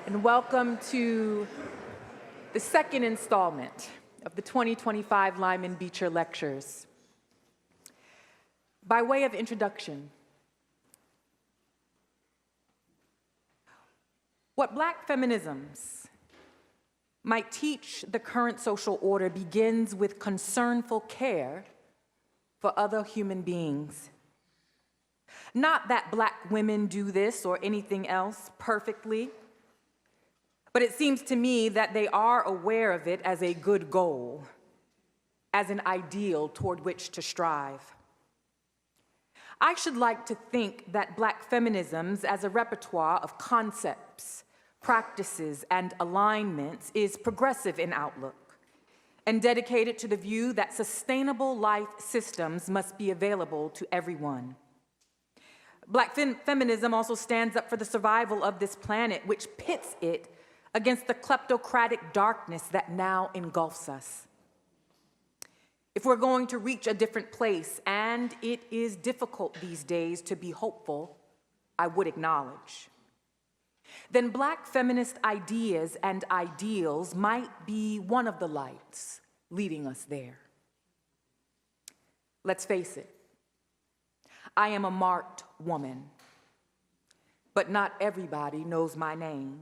and welcome to the second installment of the 2025 Lyman Beecher Lectures. By way of introduction, what Black feminisms might teach the current social order begins with concernful care for other human beings. Not that Black women do this or anything else perfectly, but it seems to me that they are aware of it as a good goal, as an ideal toward which to strive. I should like to think that Black feminisms as a repertoire of concepts, practices, and alignments is progressive in outlook and dedicated to the view that sustainable life systems must be available to everyone. Black feminism also stands up for the survival of this planet, which pits it against the kleptocratic darkness that now engulfs us. If we're going to reach a different place, and it is difficult these days to be hopeful, I would acknowledge, then Black feminist ideas and ideals might be one of the lights leading us there. Let's face it, I am a marked woman, but not everybody knows my name.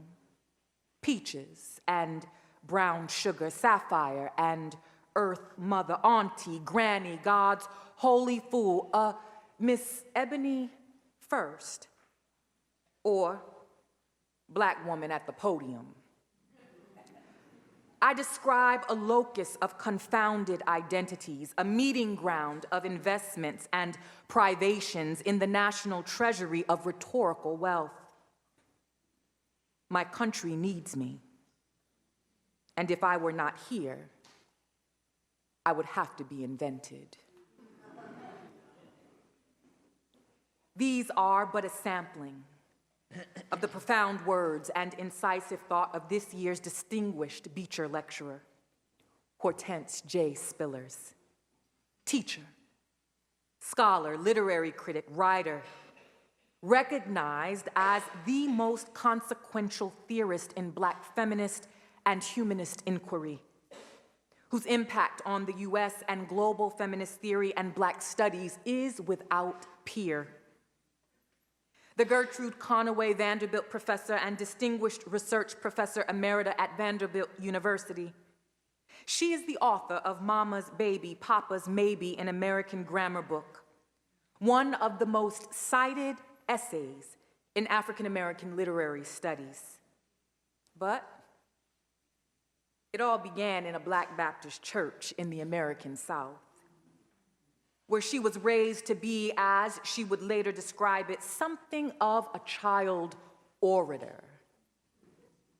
Peaches and brown sugar, sapphire and earth mother, auntie, granny, God's holy fool, Miss Ebony First, or Black woman at the podium. I describe a locus of confounded identities, a meeting ground of investments and privations in the national treasury of rhetorical wealth. My country needs me, and if I were not here, I would have to be invented. These are but a sampling of the profound words and incisive thought of this year's distinguished Beecher lecturer, Hortense J. Spillers, teacher, scholar, literary critic, writer, recognized as the most consequential theorist in Black feminist and humanist inquiry, whose impact on the US and global feminist theory and Black studies is without peer. The Gertrude Conaway Vanderbilt professor and distinguished research professor Emerita at Vanderbilt University. She is the author of Mama's Baby, Papa's Maybe, an American grammar book, one of the most cited essays in African American literary studies. But it all began in a Black Baptist church in the American South, where she was raised to be, as she would later describe it, something of a child orator.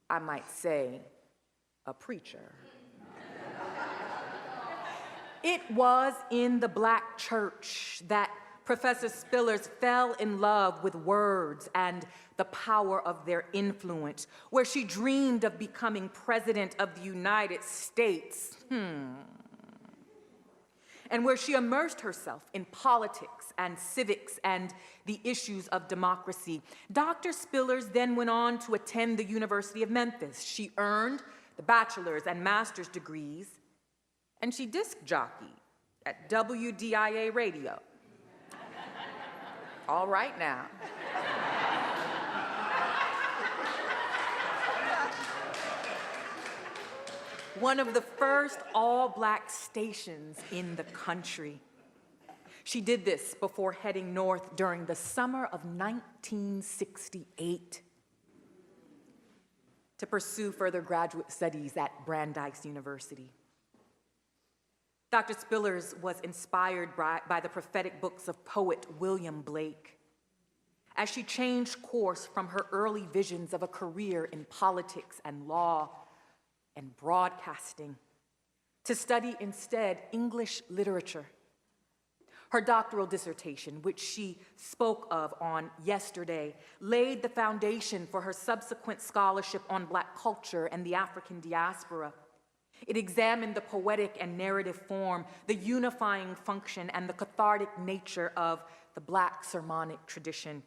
I might say, a preacher. It was in the Black church that Professor Spillers fell in love with words and the power of their influence, where she dreamed of becoming president of the United States, and where she immersed herself in politics and civics and the issues of democracy. Dr. Spillers then went on to attend the University of Memphis. She earned the bachelor's and master's degrees, and she disc jockeyed at WDIA Radio. All right now. One of the first all-Black stations in the country. She did this before heading north during the summer of 1968 to pursue further graduate studies at Brandeis University. Dr. Spillers was inspired by the prophetic books of poet William Blake as she changed course from her early visions of a career in politics and law and broadcasting to study instead English literature. Her doctoral dissertation, which she spoke of on yesterday, laid the foundation for her subsequent scholarship on Black culture and the African diaspora. It examined the poetic and narrative form, the unifying function, and the cathartic nature of the Black sermonic tradition.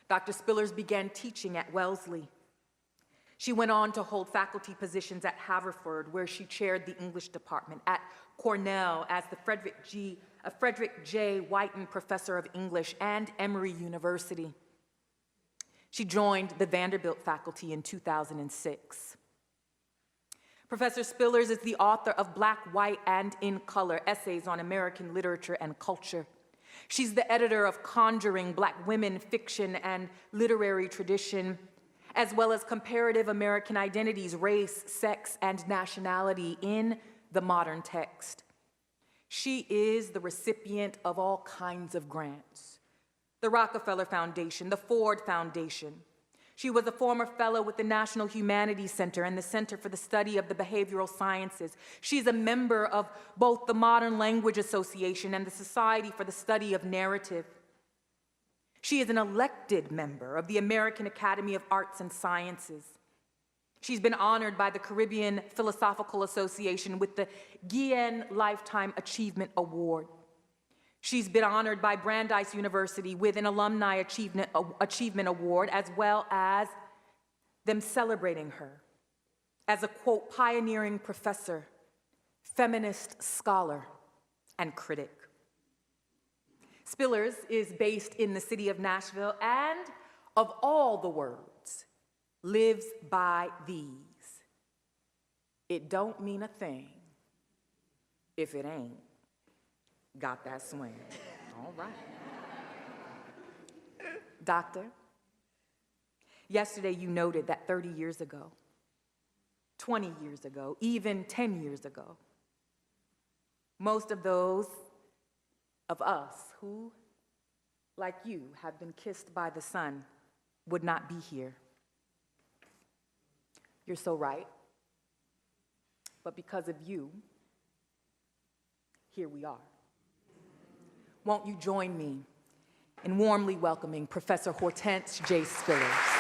Dr. Spillers began teaching at Wellesley, She went on to hold faculty positions at Haverford, where she chaired the English department, at Cornell as the Frederick J. Whiten Professor of English, and Emory University. She joined the Vanderbilt faculty in 2006. Professor Spillers is the author of Black, White, and in Color, Essays on American Literature and Culture. She's the editor of Conjuring Black Women, Fiction, and Literary Tradition, as well as Comparative American Identities, Race, Sex, and Nationality in the Modern Text. She is the recipient of all kinds of grants: the Rockefeller Foundation, the Ford Foundation. She was a former fellow with the National Humanities Center and the Center for the Study of the Behavioral Sciences. She's a member of both the Modern Language Association and the Society for the Study of Narrative. She is an elected member of the American Academy of Arts and Sciences. She's been honored by the Caribbean Philosophical Association with the Guillen Lifetime Achievement Award. She's been honored by Brandeis University with an Alumni Achievement Award, as well as them celebrating her as a, quote, pioneering professor, feminist scholar, and critic. Spillers is based in the city of Nashville and, of all the words, lives by these. It don't mean a thing if it ain't got that swing. All right. Doctor, yesterday you noted that 30 years ago, 20 years ago, even 10 years ago, most of those of us who, like you, have been kissed by the sun would not be here. You're so right. But because of you, here we are. Won't you join me in warmly welcoming Professor Hortense J. Spillers?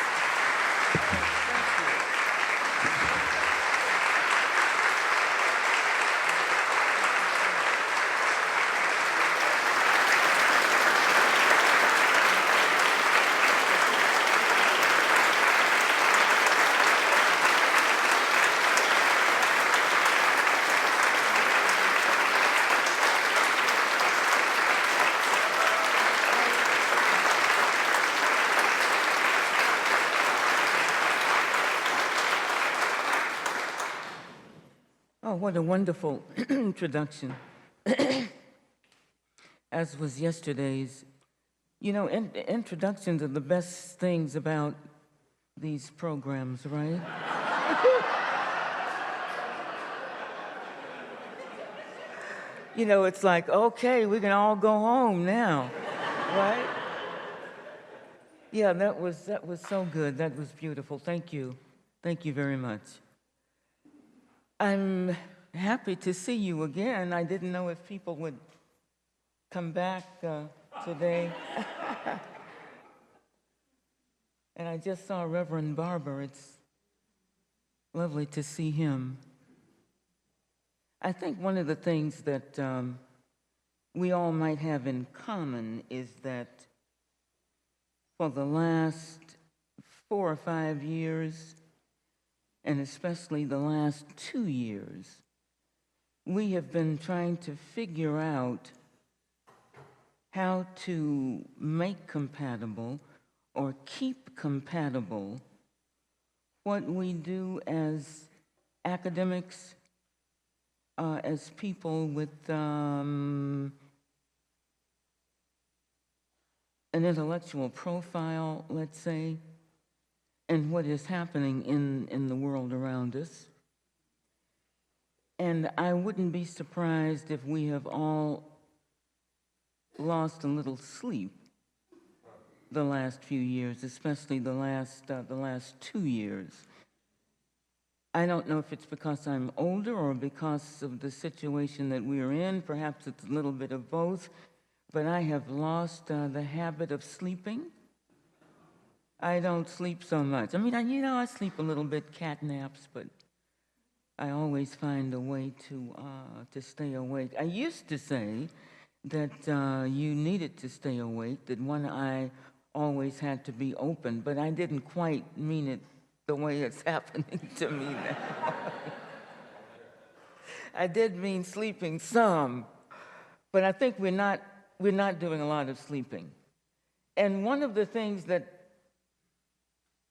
Oh, what a wonderful introduction. As was yesterday's. You know, introductions are the best things about these programs, right? You know, it's like, okay, we can all go home now, right? Yeah, that was so good. That was beautiful. Thank you. Thank you very much. I'm happy to see you again. I didn't know if people would come back today. And I just saw Reverend Barber. It's lovely to see him. I think one of the things that we all might have in common is that for the last 4 or 5 years, and especially the last 2 years, we have been trying to figure out how to make compatible or keep compatible what we do as academics, as people with an intellectual profile, let's say, and what is happening in the world around us. And I wouldn't be surprised if we have all lost a little sleep the last few years, especially the last 2 years. I don't know if it's because I'm older or because of the situation that we're in. Perhaps it's a little bit of both. But I have lost the habit of sleeping. I don't sleep so much. I mean, I sleep a little bit, cat naps, but I always find a way to stay awake. I used to say that you needed to stay awake, that one eye always had to be open, but I didn't quite mean it the way it's happening to me now. I did mean sleeping some, but I think we're not doing a lot of sleeping. And one of the things that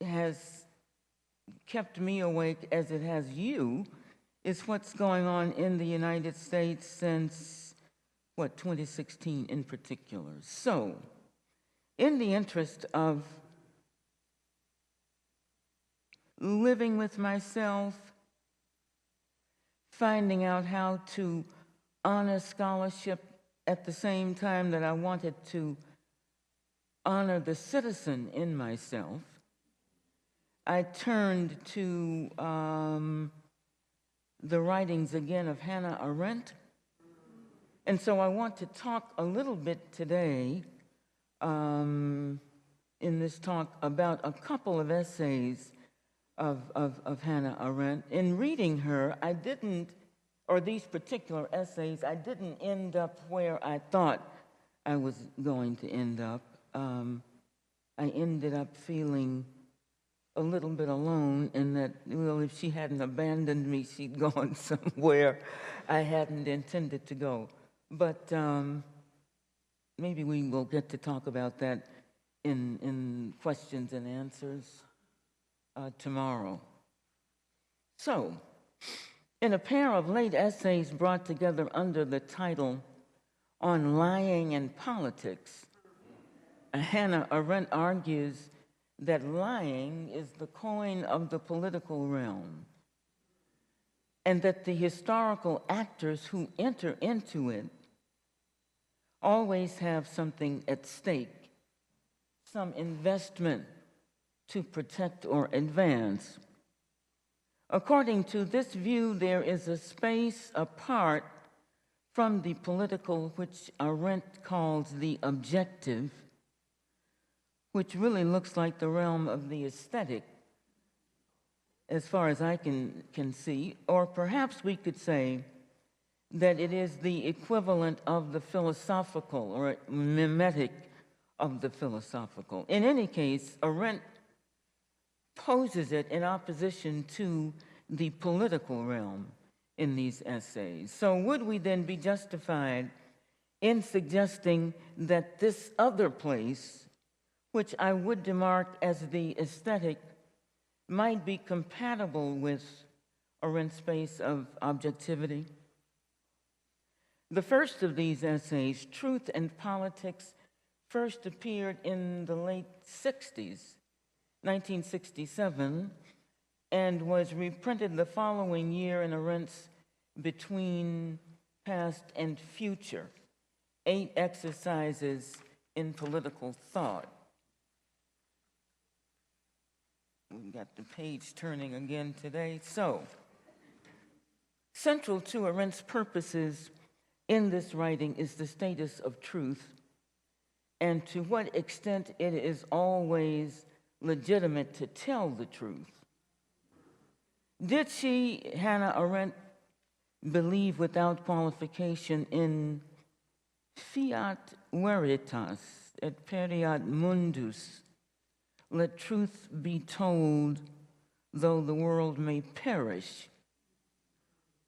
has kept me awake, as it has you, is what's going on in the United States since, 2016 in particular. So, in the interest of living with myself, finding out how to honor scholarship at the same time that I wanted to honor the citizen in myself, I turned to the writings again of Hannah Arendt. And so I want to talk a little bit today in this talk about a couple of essays of Hannah Arendt. In reading her, these particular essays, I didn't end up where I thought I was going to end up. I ended up feeling a little bit alone in that, well, if she hadn't abandoned me, she'd gone somewhere I hadn't intended to go. But maybe we will get to talk about that in questions and answers tomorrow. So, in a pair of late essays brought together under the title On Lying and Politics, Hannah Arendt argues that lying is the coin of the political realm, and that the historical actors who enter into it always have something at stake, some investment to protect or advance. According to this view, there is a space apart from the political, which Arendt calls the objective, which really looks like the realm of the aesthetic, as far as I can see, or perhaps we could say that it is the equivalent of the philosophical or mimetic of the philosophical. In any case, Arendt poses it in opposition to the political realm in these essays. So would we then be justified in suggesting that this other place, which I would demark as the aesthetic, might be compatible with Arendt's space of objectivity? The first of these essays, Truth and Politics, first appeared in the late 60s, 1967, and was reprinted the following year in Arendt's Between Past and Future, 8 Exercises in Political Thought. We've got the page turning again today. So, central to Arendt's purposes in this writing is the status of truth, and to what extent it is always legitimate to tell the truth. Did she, Hannah Arendt, believe without qualification in fiat veritas et periat mundus, let truth be told though the world may perish,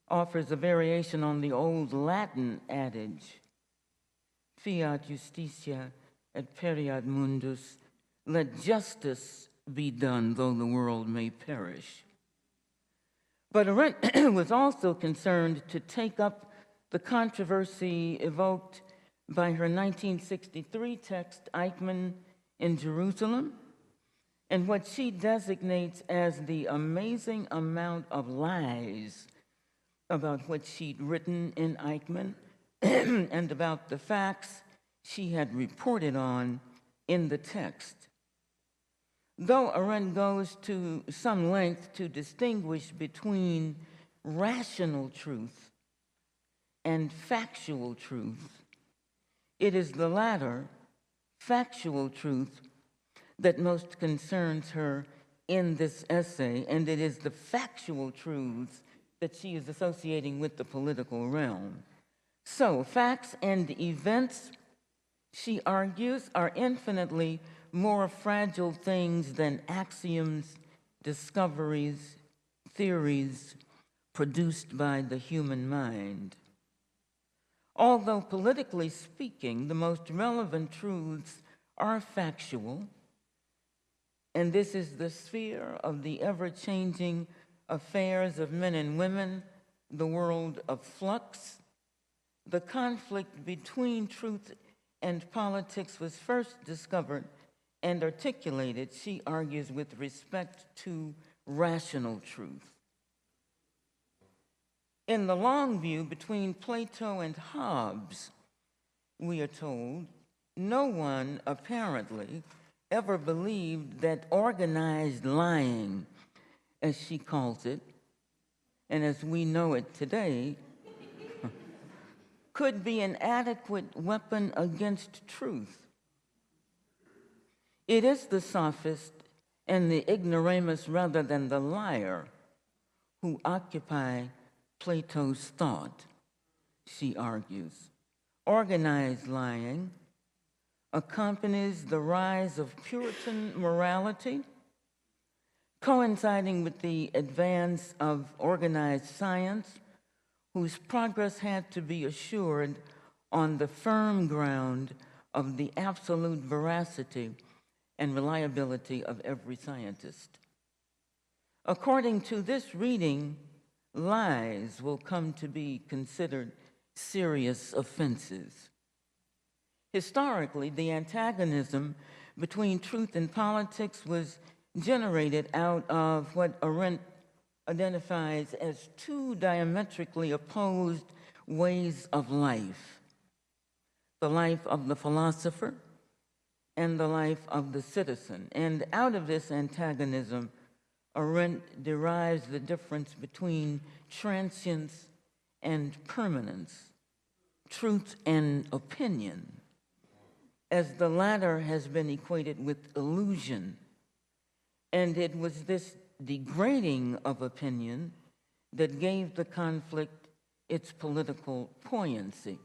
offers a variation on the old Latin adage, fiat justitia et periat mundus, let justice be done though the world may perish. But Arendt was also concerned to take up the controversy evoked by her 1963 text, Eichmann in Jerusalem, and what she designates as the amazing amount of lies about what she'd written in Eichmann and about the facts she had reported on in the text. Though Arendt goes to some length to distinguish between rational truth and factual truth, it is the latter, factual truth, that most concerns her in this essay, and it is the factual truths that she is associating with the political realm. So, facts and events, she argues, are infinitely more fragile things than axioms discoveries, theories produced by the human mind. Although politically speaking, the most relevant truths are factual, and this is the sphere of the ever-changing affairs of men and women, the world of flux. The conflict between truth and politics was first discovered and articulated, she argues, with respect to rational truth. In the long view between Plato and Hobbes, we are told, no one apparently ever believed that organized lying, as she calls it, and as we know it today, could be an adequate weapon against truth. It is the sophist and the ignoramus rather than the liar who occupy Plato's thought, she argues. Organized lying accompanies the rise of Puritan morality, coinciding with the advance of organized science, whose progress had to be assured on the firm ground of the absolute veracity and reliability of every scientist. According to this reading, lies will come to be considered serious offenses. Historically, the antagonism between truth and politics was generated out of what Arendt identifies as two diametrically opposed ways of life: the life of the philosopher and the life of the citizen. And out of this antagonism, Arendt derives the difference between transience and permanence, truth and opinion, as the latter has been equated with illusion. And it was this degrading of opinion that gave the conflict its political poignancy.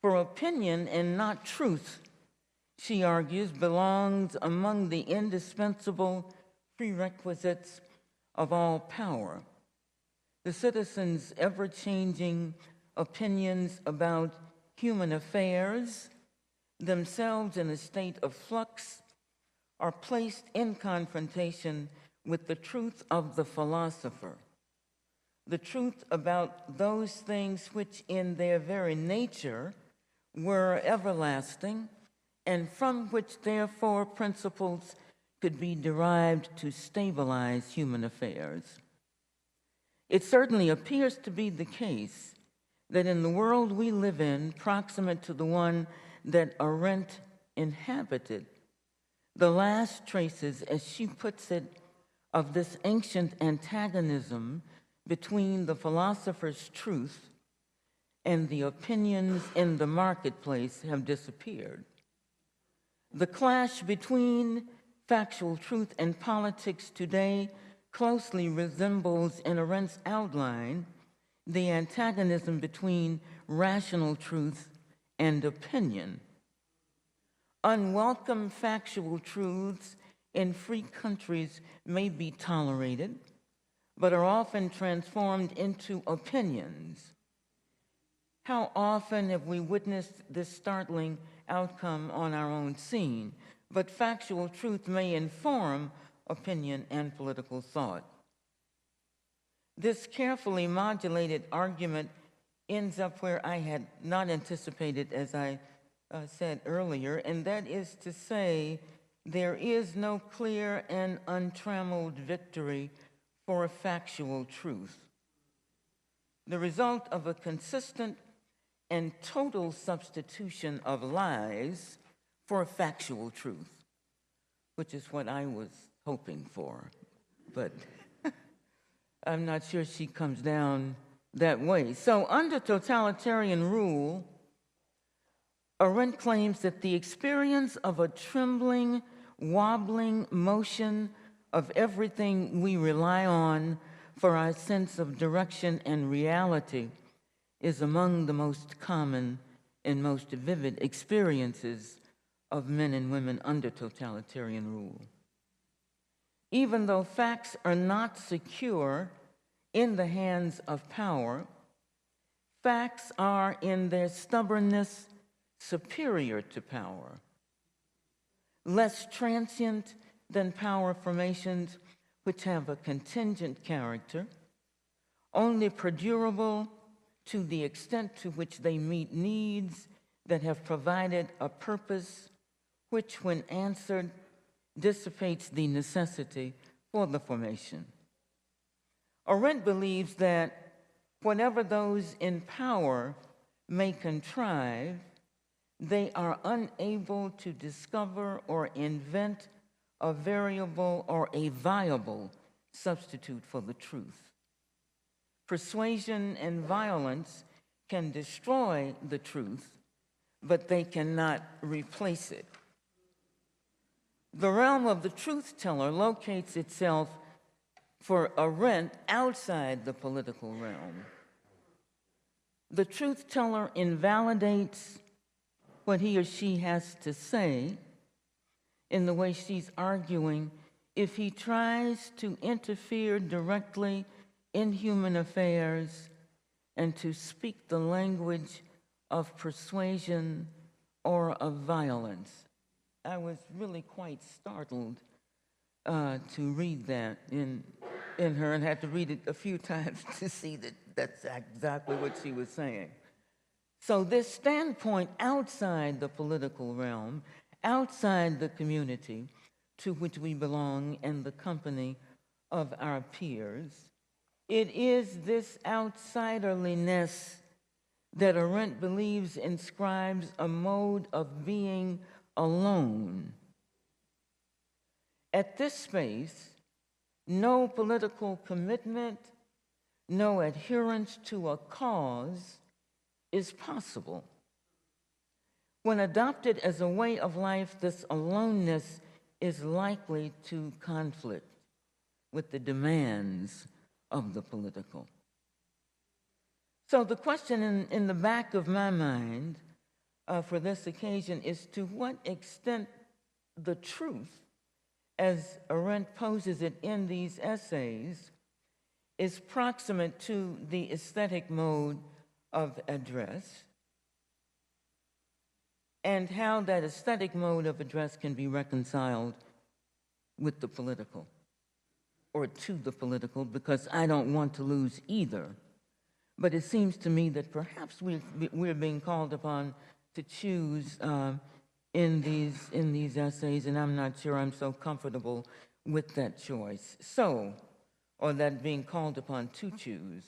For opinion and not truth, she argues, belongs among the indispensable prerequisites of all power. The citizens' ever-changing opinions about human affairs, themselves in a state of flux, are placed in confrontation with the truth of the philosopher, the truth about those things which in their very nature were everlasting, and from which therefore principles could be derived to stabilize human affairs. It certainly appears to be the case that in the world we live in, proximate to the one that Arendt inhabited, the last traces, as she puts it, of this ancient antagonism between the philosopher's truth and the opinions in the marketplace have disappeared. The clash between factual truth and politics today closely resembles, in Arendt's outline, the antagonism between rational truth and opinion. Unwelcome factual truths in free countries may be tolerated, but are often transformed into opinions. How often have we witnessed this startling outcome on our own scene? But factual truth may inform opinion and political thought. This carefully modulated argument ends up where I had not anticipated, as I said earlier, and that is to say, there is no clear and untrammeled victory for a factual truth. The result of a consistent and total substitution of lies for a factual truth, which is what I was hoping for, but I'm not sure she comes down that way. So under totalitarian rule, Arendt claims that the experience of a trembling, wobbling motion of everything we rely on for our sense of direction and reality is among the most common and most vivid experiences of men and women under totalitarian rule. even though facts are not secure in the hands of power, facts are in their stubbornness superior to power, less transient than power formations which have a contingent character, only perdurable to the extent to which they meet needs that have provided a purpose which, when answered, dissipates the necessity for the formation. Arendt believes that whatever those in power may contrive, they are unable to discover or invent a variable or a viable substitute for the truth. Persuasion and violence can destroy the truth, but they cannot replace it. The realm of the truth teller locates itself for Arendt outside the political realm. The truth teller invalidates what he or she has to say in the way she's arguing if he tries to interfere directly in human affairs and to speak the language of persuasion or of violence. I was really quite startled to read that in her, and had to read it a few times to see that that's exactly what she was saying. So this standpoint outside the political realm, outside the community to which we belong and the company of our peers, it is this outsiderliness that Arendt believes inscribes a mode of being alone. At this space, no political commitment, no adherence to a cause is possible. When adopted as a way of life, this aloneness is likely to conflict with the demands of the political. So the question in the back of my mind for this occasion is to what extent the truth, as Arendt poses it in these essays, is proximate to the aesthetic mode of address, and how that aesthetic mode of address can be reconciled with the political, or to the political, because I don't want to lose either. But it seems to me that perhaps we're being called upon to choose in these essays, and I'm not sure I'm so comfortable with that choice. Or that being called upon to choose.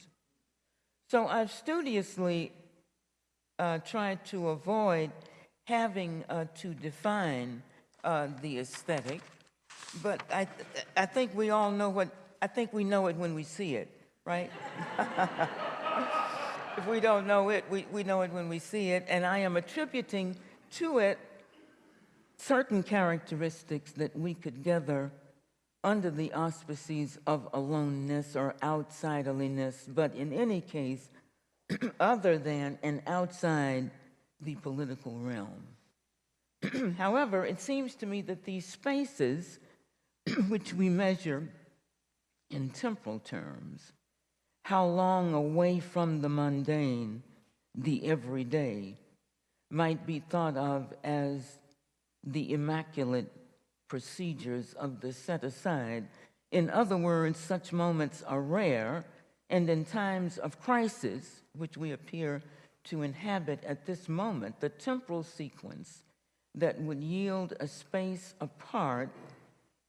So I've studiously tried to avoid having to define the aesthetic, but I think we all know I think we know it when we see it, right? If we don't know it, we know it when we see it, and I am attributing to it certain characteristics that we could gather under the auspices of aloneness or outsiderliness, but in any case, other than and outside the political realm. However, it seems to me that these spaces, which we measure in temporal terms, how long away from the mundane, the everyday, might be thought of as the immaculate procedures of the set aside. In other words, such moments are rare, and in times of crisis, which we appear to inhabit at this moment, the temporal sequence that would yield a space apart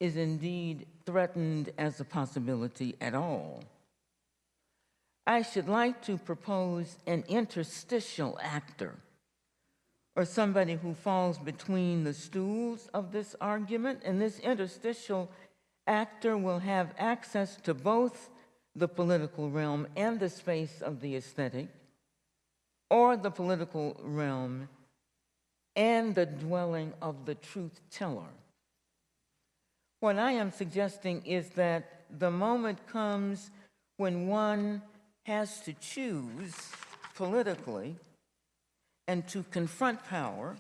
is indeed threatened as a possibility at all. I should like to propose an interstitial actor, or somebody who falls between the stools of this argument, and this interstitial actor will have access to both the political realm and the space of the aesthetic, or the political realm and the dwelling of the truth teller. What I am suggesting is that the moment comes when one has to choose politically and to confront power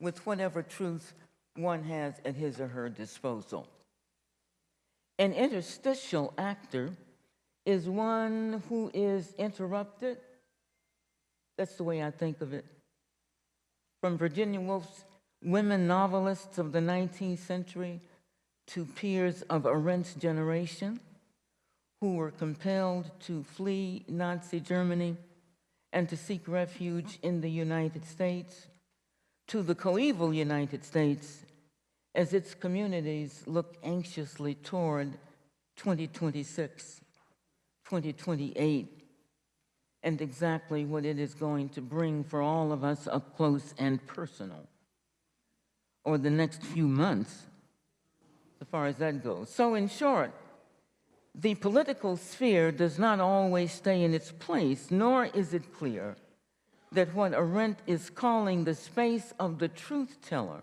with whatever truth one has at his or her disposal. An interstitial actor is one who is interrupted. That's the way I think of it. From Virginia Woolf's women novelists of the 19th century to peers of Arendt's generation, who were compelled to flee Nazi Germany and to seek refuge in the United States, to the coeval United States as its communities look anxiously toward 2026, 2028, and exactly what it is going to bring for all of us up close and personal, or the next few months, as far as that goes. So in short, the political sphere does not always stay in its place, nor is it clear that what Arendt is calling the space of the truth teller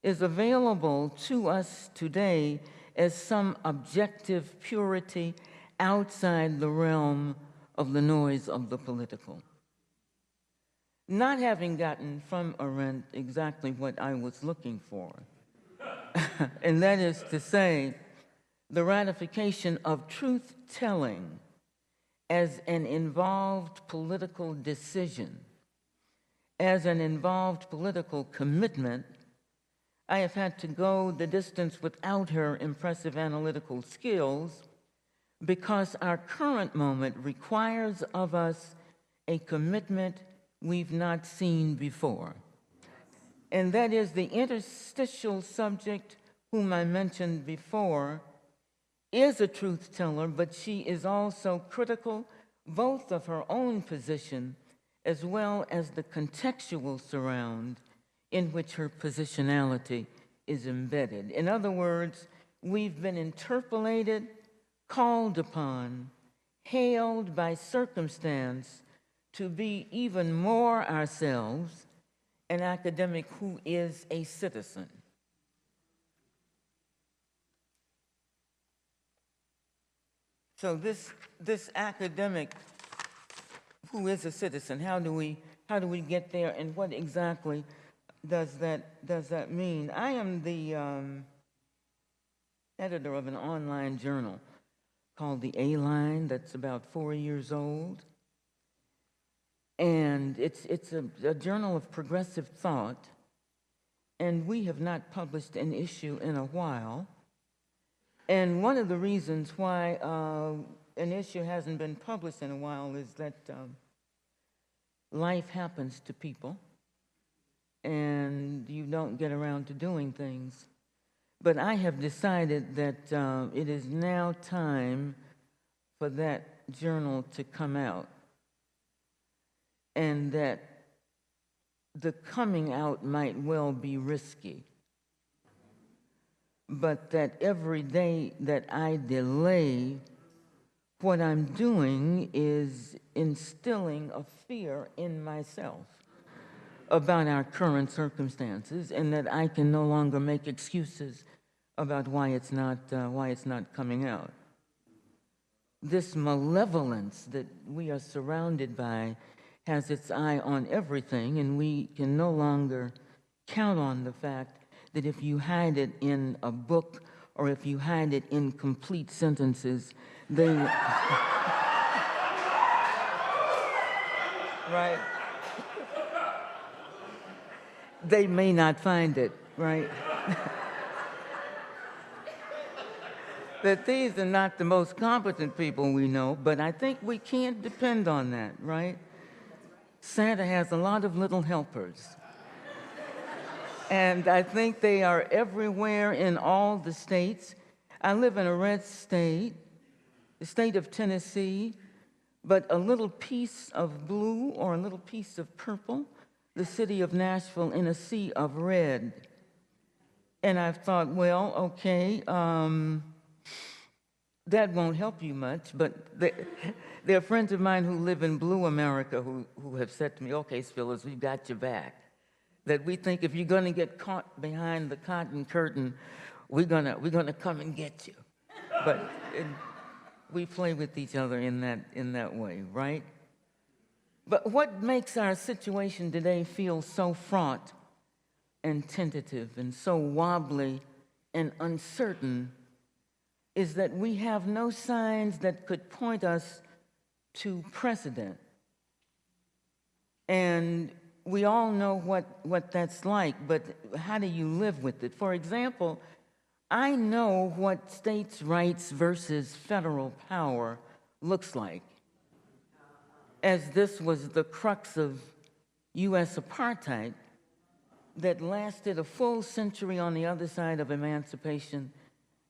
is available to us today as some objective purity outside the realm of the noise of the political. Not having gotten from Arendt exactly what I was looking for, and that is to say, the ratification of truth-telling as an involved political decision, as an involved political commitment, I have had to go the distance without her impressive analytical skills because our current moment requires of us a commitment we've not seen before. And that is the interstitial subject whom I mentioned before is a truth teller, but she is also critical both of her own position as well as the contextual surround in which her positionality is embedded. In other words, we've been interpolated, called upon, hailed by circumstance to be even more ourselves, an academic who is a citizen. So this academic who is a citizen, how do we get there, and what exactly does that mean? I am the editor of an online journal called The A-Line that's about 4 years old. And it's a journal of progressive thought, and we have not published an issue in a while. And one of the reasons why an issue hasn't been published in a while is that life happens to people, and you don't get around to doing things. But I have decided that it is now time for that journal to come out, and that the coming out might well be risky, but that every day that I delay, what I'm doing is instilling a fear in myself about our current circumstances, and that I can no longer make excuses about why it's not coming out. This malevolence that we are surrounded by has its eye on everything, and we can no longer count on the fact that if you hide it in a book or if you hide it in complete sentences, they... right? They may not find it, right? That these are not the most competent people we know, but I think we can't depend on that, right? Santa has a lot of little helpers. And I think they are everywhere in all the states. I live in a red state, the state of Tennessee, but a little piece of blue or a little piece of purple, the city of Nashville in a sea of red. And I've thought, well, okay, that won't help you much, but there are friends of mine who live in blue America who have said to me, okay, Spillers, we've got your back. That we think if you're going to get caught behind the cotton curtain, we're gonna come and get you. But we play with each other in that way, right? But what makes our situation today feel so fraught and tentative and so wobbly and uncertain is that we have no signs that could point us to precedent. And we all know what that's like, but how do you live with it? For example, I know what states' rights versus federal power looks like, as this was the crux of U.S. apartheid that lasted a full century on the other side of emancipation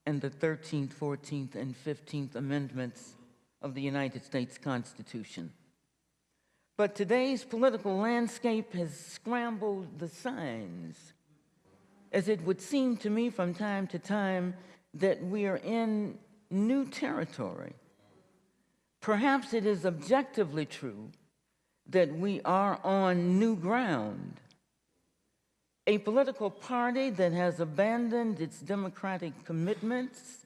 and the 13th, 14th, and 15th Amendments of the United States Constitution. But today's political landscape has scrambled the signs, as it would seem to me from time to time that we are in new territory. Perhaps it is objectively true that we are on new ground. A political party that has abandoned its democratic commitments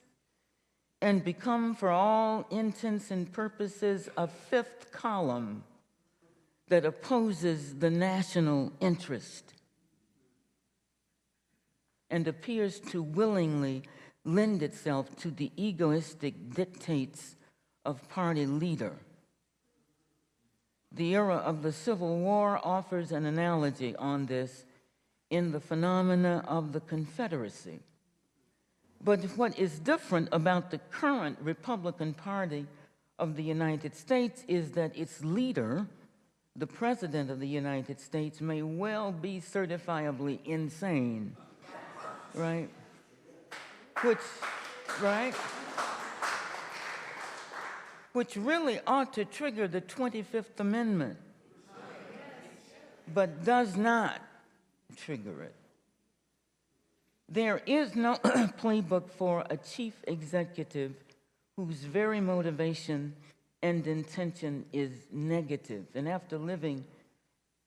and become, for all intents and purposes, a fifth column that opposes the national interest and appears to willingly lend itself to the egoistic dictates of party leader. The era of the Civil War offers an analogy on this in the phenomena of the Confederacy. But what is different about the current Republican Party of the United States is that its leader, the President of the United States, may well be certifiably insane, right? Which really ought to trigger the 25th Amendment, but does not trigger it. There is no playbook for a chief executive whose very motivation and intention is negative. And after living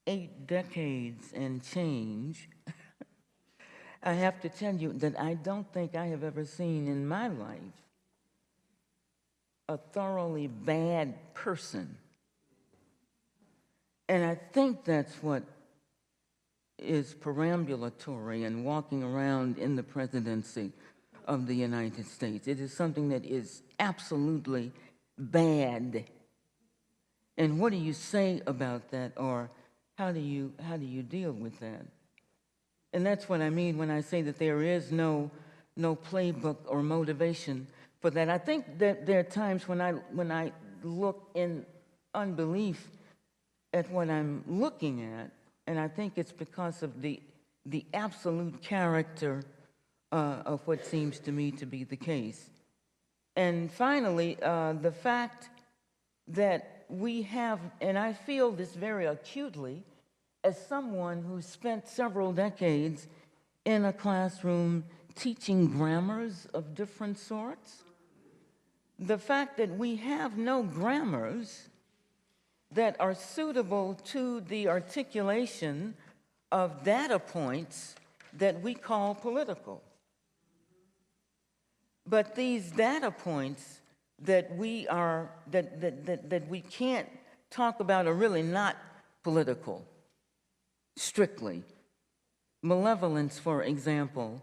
8 decades and change, I have to tell you that I don't think I have ever seen in my life a thoroughly bad person. And I think that's what is perambulatory and walking around in the presidency of the United States. It is something that is absolutely bad. And what do you say about that, or how do you deal with that? And that's what I mean when I say that there is no playbook or motivation for that. I think that there are times when I look in unbelief at what I'm looking at, and I think it's because of the absolute character of what seems to me to be the case. And finally, the fact that we have, and I feel this very acutely, as someone who spent several decades in a classroom teaching grammars of different sorts, the fact that we have no grammars that are suitable to the articulation of data points that we call political. But these data points that we can't talk about are really not political, strictly. Malevolence, for example,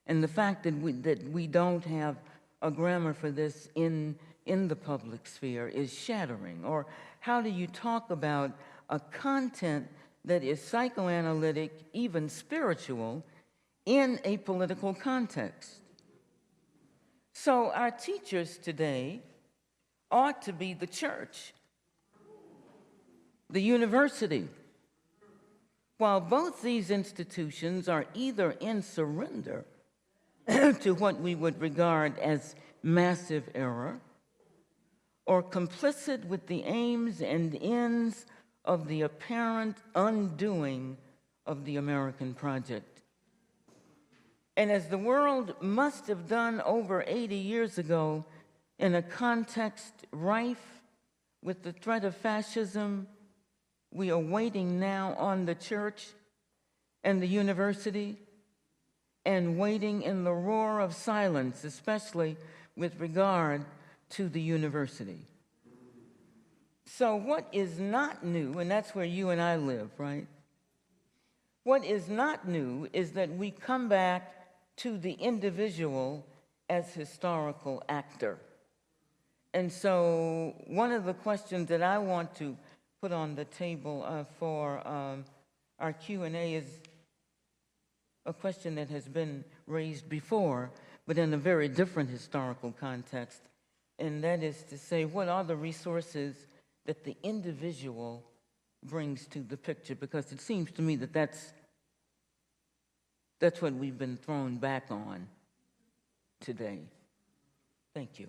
and the fact that we don't have a grammar for this in the public sphere is shattering. Or how do you talk about a content that is psychoanalytic, even spiritual, in a political context? So our teachers today ought to be the church, the university. While both these institutions are either in surrender to what we would regard as massive error, or complicit with the aims and ends of the apparent undoing of the American project. And as the world must have done over 80 years ago in a context rife with the threat of fascism, we are waiting now on the church and the university, and waiting in the roar of silence, especially with regard to the university. So what is not new, and that's where you and I live, right? What is not new is that we come back to the individual as historical actor. And so one of the questions that I want to put on the table for our Q&A is a question that has been raised before, but in a very different historical context. And that is to say, what are the resources that the individual brings to the picture? Because it seems to me that that's what we've been thrown back on today. Thank you.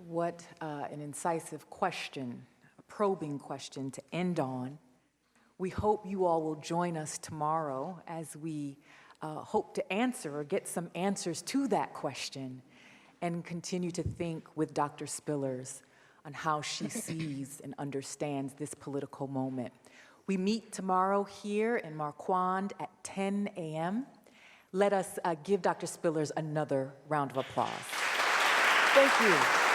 What an incisive question, a probing question to end on. We hope you all will join us tomorrow as we hope to answer or get some answers to that question and continue to think with Dr. Spillers on how she sees and understands this political moment. We meet tomorrow here in Marquand at 10 a.m. Let us give Dr. Spillers another round of applause. Thank you.